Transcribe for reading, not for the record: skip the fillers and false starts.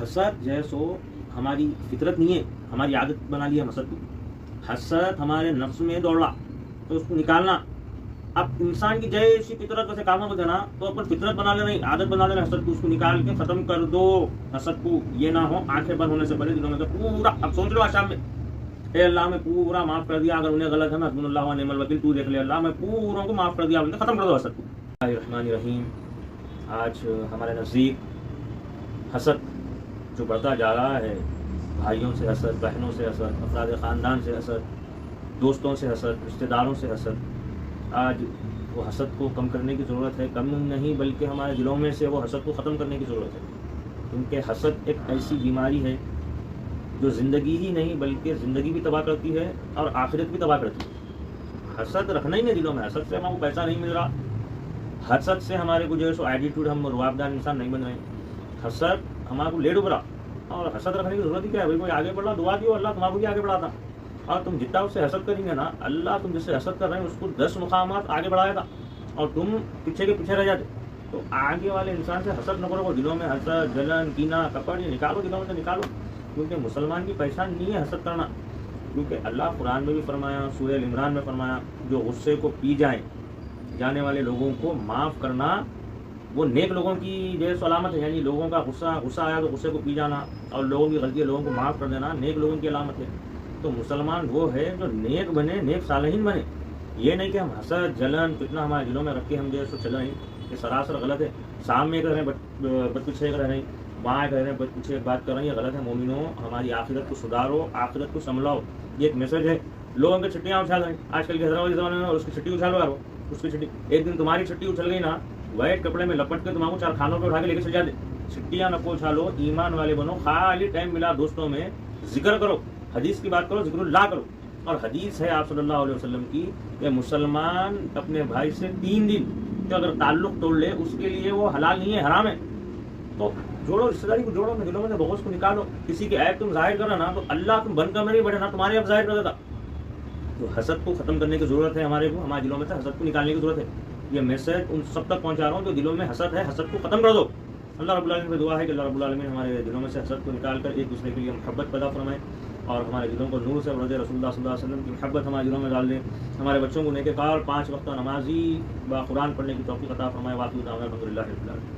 حسد جو ہے سو ہماری فطرت نہیں ہے، ہماری عادت بنا لی ہے حسد کو. حسد ہمارے نفس میں دوڑا تو اس کو نکالنا. اب انسان کی جیسی فطرت ویسے کاموں کو دینا تو اپن فطرت بنا لینا، عادت بنا لینا حسد کو، اس کو نکال کے ختم کر دو حسد کو. یہ نہ ہو آنکھیں بند ہونے سے پہلے دلوں میں سے پورا، اب سوچ لو شام میں، اے اللہ میں پورا معاف کر دیا، اگر انہیں غلط ہے نا حسبنا اللہ و نعم الوکیل، تو دیکھ لے اللہ میں پوروں کو معاف کر دیا، ختم کر دو حسد کو. الرحمن الرحیم. آج ہمارے نزدیک حسد جو بڑھتا جا رہا ہے، بھائیوں سے حسد، بہنوں سے حسد، افراد خاندان سے حسد، دوستوں سے حسد، رشتہ داروں سے حسد. آج وہ حسد کو کم کرنے کی ضرورت ہے، کم نہیں بلکہ ہمارے دلوں میں سے وہ حسد کو ختم کرنے کی ضرورت ہے. کیونکہ حسد ایک ایسی بیماری ہے جو زندگی ہی نہیں بلکہ زندگی بھی تباہ کرتی ہے اور آخرت بھی تباہ کرتی ہے. حسد رکھنا ہی نہیں دلوں میں. حسد سے ہمارے کو پیسہ نہیں مل رہا، حسد سے ہمارے کو جو ہے سو ایٹیٹیوڈ، ہم روابدار انسان نہیں بن رہے ہیں. حسد ہمارے کو لیٹ ابھرا، اور حسد رکھنے کی ضرورت ہی کیا ہے بھائی؟ کوئی آگے بڑھ رہا، دعا دیو اللہ تمہارے کو بھی آگے بڑھاتا. اور تم جتنا اس سے حسد کریں گے نا، اللہ تم جس سے حسد کر رہے ہیں اس کو 10 مقامات آگے بڑھایا تھا اور تم پیچھے کے پیچھے رہ جاتے. تو آگے والے انسان سے حسد نہ کرو. دلوں میں حسد، جلن، کینہ، کپٹ یہ نکالو، دلوں میں سے نکالو. کیونکہ مسلمان کی پہچان نہیں ہے حسد کرنا. کیونکہ اللہ قرآن میں بھی فرمایا، سورہ عمران میں فرمایا، جو غصے کو پی جانے والے لوگوں کو معاف کرنا وہ نیک لوگوں کی جو علامت ہے. یعنی لوگوں کا غصہ آیا تو غصے کو پی جانا اور لوگوں کی غلطی لوگوں کو معاف کر دینا نیک لوگوں کی علامت ہے. تو مسلمان وہ ہے جو نیک بنے، نیک صالحین بنے. یہ نہیں کہ ہم حسد، جلن، فتنہ ہمارے دلوں میں رکھ کے ہم جو ہے سو چل رہے ہیں. یہ سراسر غلط ہے. سامنے ایک رہ رہے ہیں، بد پیچھے ایک رہ رہے ہیں، وہاں ایک رہ رہے ہیں، بد پیچھے ایک بات کر رہے ہیں. یہ غلط ہے. مومنوں، ہماری آخرت کو سدھارو، آخرت کو سنبھلاؤ. یہ ایک میسج ہے. لوگوں کی چھٹیاں اچھال رہے ہیں آج کل کے حیدرآبادی زمانے میں، اور اس کی چھٹی اچھالو یار. اس کی چھٹی ایک دن تمہاری چھٹی اچھل گئی نا، وائٹ کپڑے میں لپٹ کے تمہارے کو 4 کھانوں پہ اٹھا کے لے کے چل جاتے. چھٹیاں نہ کو اچھالو، ایمان والے بنو. خالی ٹائم ملا دوستوں میں ذکر کرو، حدیث کی بات کرو، ذکر اللہ کرو. اور حدیث ہے آپ صلی اللہ علیہ وسلم کی کہ مسلمان اپنے بھائی سے 3 دن جو اگر تعلق توڑ لے اس کے لیے وہ حلال نہیں ہے، حرام ہے. تو جوڑو، رشتہ داری کو جوڑو، دلوں میں سے بغض کو نکالو. کسی کے عیب تم ظاہر کرو نا تو اللہ تم بند کمرے میں بیٹھے نا تمہارے عیب ظاہر کر دیتا. تو حسد کو ختم کرنے کی ضرورت ہے ہمارے کو. ہمارے دلوں میں سے حسد کو نکالنے کی ضرورت ہے. یہ میسج ان سب تک پہنچا رہا ہوں جو دلوں میں حسد ہے. حسد کو ختم کر دو. اللہ رب العالمین سے دعا ہے کہ اللہ رب العالمین ہمارے دلوں میں سے حسد کو نکال کر ایک دوسرے کے لیے محبت پیدا فرمائے، اور ہمارے دلوں کو نور سے ورد رسول اللہ صلی اللہ علیہ وسلم کی محبت ہمارے دلوں میں ڈال دیں. ہمارے بچوں کو نیک کار 5 وقت نمازی با قرآن پڑھنے کی توفیق عطا فرمائے. واقعی الحمد للہ رب العالمین.